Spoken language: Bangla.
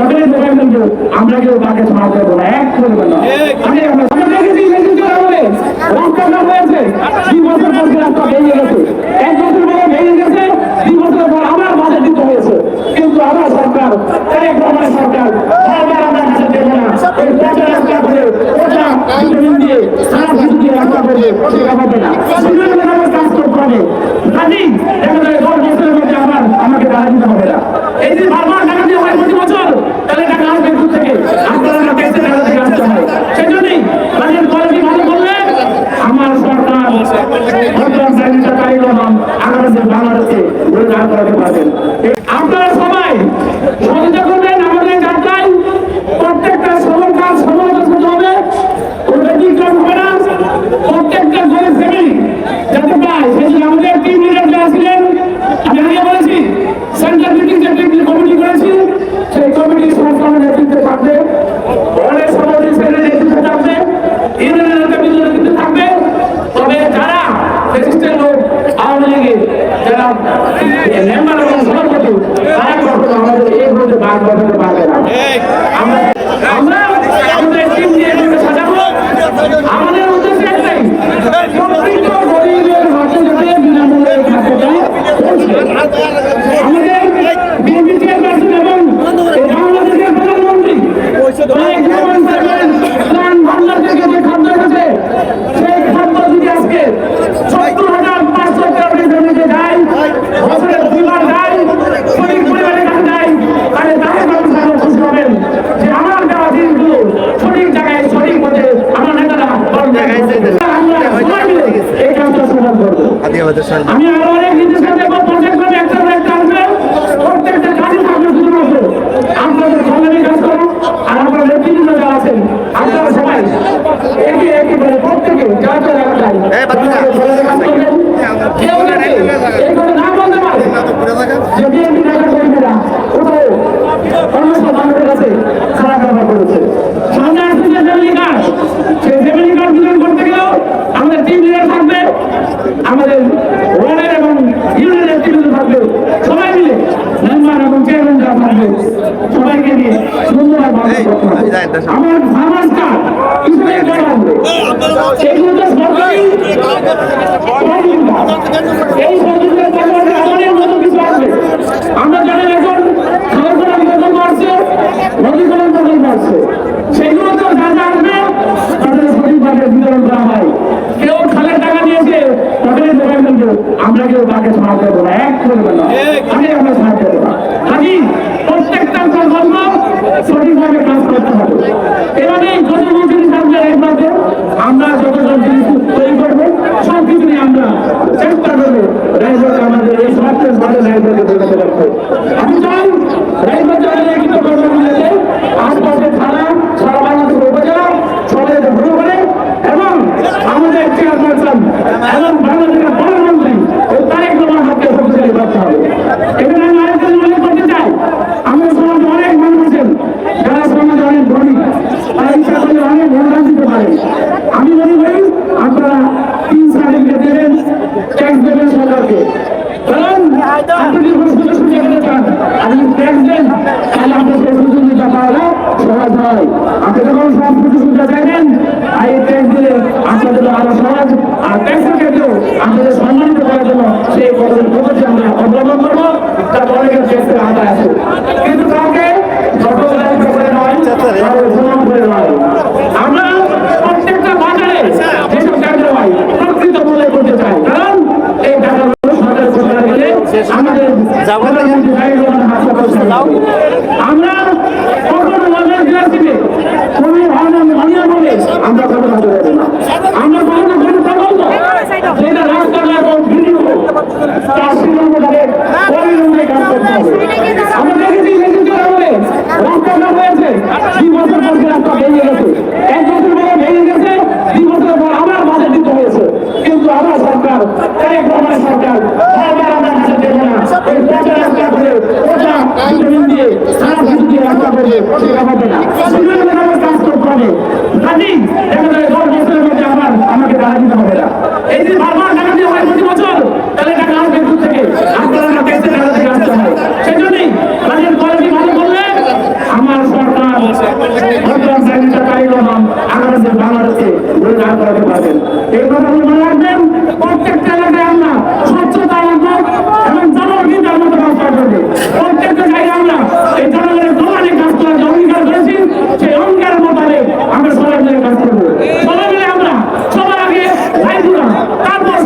সকলের দোকান কিন্তু আমরা কেউ তাকে ছাড় দেবো না, এক করবো না। আমরা দেখেছি রাস্তা হয়েছে 2 বছর পর রাস্তা ভেঙে গেছে, 1 বছর পরে ভেঙে গেছে, 2 বছর পর আবার বাজেট দিতে হয়েছে। কিন্তু আমার সরকার সরকার আমরা বাজেট দেবো না, ওই পচা রাস্তা করে ওটা ভিটামিন দিয়ে খারাপ কিছু দিয়ে রাস্তা করবে, সেটা হবে না। কাজ করতে হবে, কাজেই দেখা যায় 10 বছরের মধ্যে আমাকে টাকা দিতে হবে না। এই যে বারবার টাকা দিয়ে হয় প্রতি বছর, তাহলে টাকা আসবে দূর থেকে, আপনারা পেয়েছে টাকা থেকে আসতে হয়। সেই জন্যই কাজের কোয়ালিটি ভালো করলে আমার সরকার বাংলাদেশে দাঁড় করাতে পারবেন। আপনারা সবাই সহযোগিতা করবেন আমাদের যাত্রায়। প্রত্যেকটা সবার কাজ সময় করতে হবে, ব্যতিক্রম হবে না। প্রত্যেকটা গরিব ফ্যামিলি যাতে পায়, সেই আমাদের টিম লিডার যারা ছিলেন, আমি আগে বলেছি সেন্ট্রাল মিটিং যে কমিটি করেছি, সেই কমিটি সমস্ত নেতৃত্বে থাকবে, অনেক সভাপতি নেতৃত্বে থাকবে, ইউনিয়নের নেতৃত্বে থাকবে। তবে যারা রেজিস্টার লোক আওয়ামী লীগের যারা মেম্বার এবং সভাপতি, তারা কখনো আমাদের এই ভোটে ভাগ বসাতে পারবে না। আমরা আমাদের টিম নিয়ে সাজাবো। আমাদের উদ্দেশ্য একটাই, প্রত্যেক গরিবের হাতে যাতে বিনামূল্যে খাদ্যটা পৌঁছে। আমাদের বিএনপি চেয়ারপারসন এবং বাংলাদেশের প্রধানমন্ত্রী ভান্ডার থেকে যে খাদ্য এসেছে, সেই খাদ্য যদি আজকে 70,500 টাকা জমিতে যায়, বছরে 2 বার যায়, সঠিক পরিমাণে কাছে যায়, তাহলে তাদের মানুষ আরো খুশি হবেন যে আমার দেওয়া জিনিসগুলো সঠিক জায়গায় সঠিক পথে আমার নেতারা এই কাজটা সমাধান করবো। আমি আরো অনেক নির্দেশ দেবো, প্রত্যেকভাবে একটা আসবে, প্রত্যেকটা কাজে থাকবে শুধুমাত্র আপনাদের সংগ্রামী কাজ করুন। আর আপনার নেতৃত্ব যারা আছেন, আপনারা সবাই একই করে প্রত্যেকে যা যা জায়গা যায় কেউ এই কথা না বলতে পারে যে বিএনপি নেতা কর্মীরা কোথাও অন্য সব মানুষের কাছে খারাপ ব্যবহার করেছে। সামনে আসছে যে ফ্যামিলি কার্ড, সেই ফ্যামিলি কার্ড বিতরণ করতে গেলেও আমাদের টিম লিডার থাকবে, আমাদের ওয়ার্ডের এবং ইউনিয়নের নেতৃত্ব থাকবে, সবাই মিলে মেম্বার এবং চেয়ারম্যান যারা থাকবে সবাইকে নিয়ে সুন্দরভাবে আমার ফার্মার্স কার্ড কৃষকের কার্ড আসবে। এইগুলো তো সরকারি এই সহযোগিতার আমাদের মতো কিছু আসবে। আমরা জানেন এখন খাবার প্রকল্প আসছে, নদীকরণ প্রকল্প আসছে, সেইগুলো তো যা যা আসবে তাদের সঠিকভাবে বিতরণ করা হয়। কেউ খালের টাকা দিয়েছে, তাদের দোকান কিন্তু আমরা কেউ তাকে ছাড় দেবো না, এক করবে না, আমরা ছাড় দেবো না। কাজী প্রত্যেকটা প্রকল্প সঠিকভাবে কাজ করতে হবে। এভাবেই যতগুলো জিনিস আসবে একমাত্র আমরা যতজন জিনিস তৈরি করবো সব কিছু নিয়ে আমরা চেষ্টা করবো রাইজকে আমাদের এই সমাজের ভালো রাইজকে বোঝাতে পারবো। আমি চাই রাইজকে কিন্তু কর্মগুলোতে আশপাশে থানা, সারা বাংলাদেশের উপজেলা সবাই ভ্রমণ করে এবং আমাদের চেয়ারপারসন এবং বাংলাদেশের প্রধানমন্ত্রী ওই তারেক রহমান হাতে শক্তিশালী করতে হবে। এখানে আমি আরেকটা উল্লেখ করতে চাই, আমাদের সমাজে অনেক মানুষ আছেন যারা সমাজে অনেক ধনী, তারা ইচ্ছা করলে অনেক অনুদান দিতে পারে। আমি মনে করি আপনারা 3 সার্টিফিকেট দেবেন, ট্যাক্স দেবেন সরকারকে, কারণ আপনি যখন সুযোগ সুবিধা দিতে চান, আপনি ট্যাক্স দেন, তাহলে আপনার সেই সুযোগ সুবিধা পাওয়া সহজ হয়। আপনি যখন সব সুযোগ সুবিধা দেবেন, আর এই ট্যাক্স দিলে আপনাদের আরো সহজ। আর ট্যাক্সের ক্ষেত্রেও আপনাদের সম্মানিত করার জন্য সেই পদ্ধতি আমরা অবলম্বন করবো, তার অনেকের ট্যাক্সের আওতায় আছে। কিন্তু কাউকে যত করে নয়, করে নয়। আমরা প্রত্যেকটা বাজারে যেসব কেন্দ্র হয় প্রকৃত মূল্যে করতে চাই, কারণ এই টাকাগুলো সরকার করতে গেলে আমাদের আমরা কখনো মজার দিলে কোনো অনিয়ম হলে আমরা কখনো হাতে দেবো না। আমরা কখনো কোনো প্রকল্প যেটা রাস্তাঘাট এবং ভিডিও তার সিদ্ধান্তের পরিণামে কাজ করতে হবে। আমরা দেখেছি রাস্তাঘাট হয়েছে 2 বছর পর রাস্তা ভেঙে গেছে, 1 বছর পরে ভেঙে গেছে, 2 বছর পর আবার বাজেট দিতে হয়েছে। কিন্তু আমার সরকার সরকার আমরা বাজেট দেবো না, ওই পচা রাস্তা করে ওটা ভিটামিন দিয়ে খারাপ কিছু দিয়ে রাস্তা করবে, সেটা হবে না। কাজ করতে হবে, কাজেই দেখা যায় 10 বছরের মধ্যে আমাকে টাকা দিতে হবে না। এই যে বারবার টাকা দিয়ে হয় প্রতি বছর, তাহলে টাকা আসবে দূর থেকে, আপনারা পেয়েছে টাকা থেকে আসতে হয়। সেই জন্যই কাজের কোয়ালিটি ভালো করলে আমার পাবেন। এই কথাগুলো মনে রাখবেন। প্রত্যেকটা এলাকায় আমরা স্বচ্ছতা রাখবো এবং জনগণের মতো কাজ করবো। প্রত্যেকটা জায়গায় আমরা এই জনগণের কল্যাণে কাজ করার যে অঙ্গীকার করেছি, সেই অঙ্গীকারের মোতাবেক আমরা সবাই মিলে কাজ করবো। সবাই মিলে আমরা সবার আগে লাইফুরা, তারপর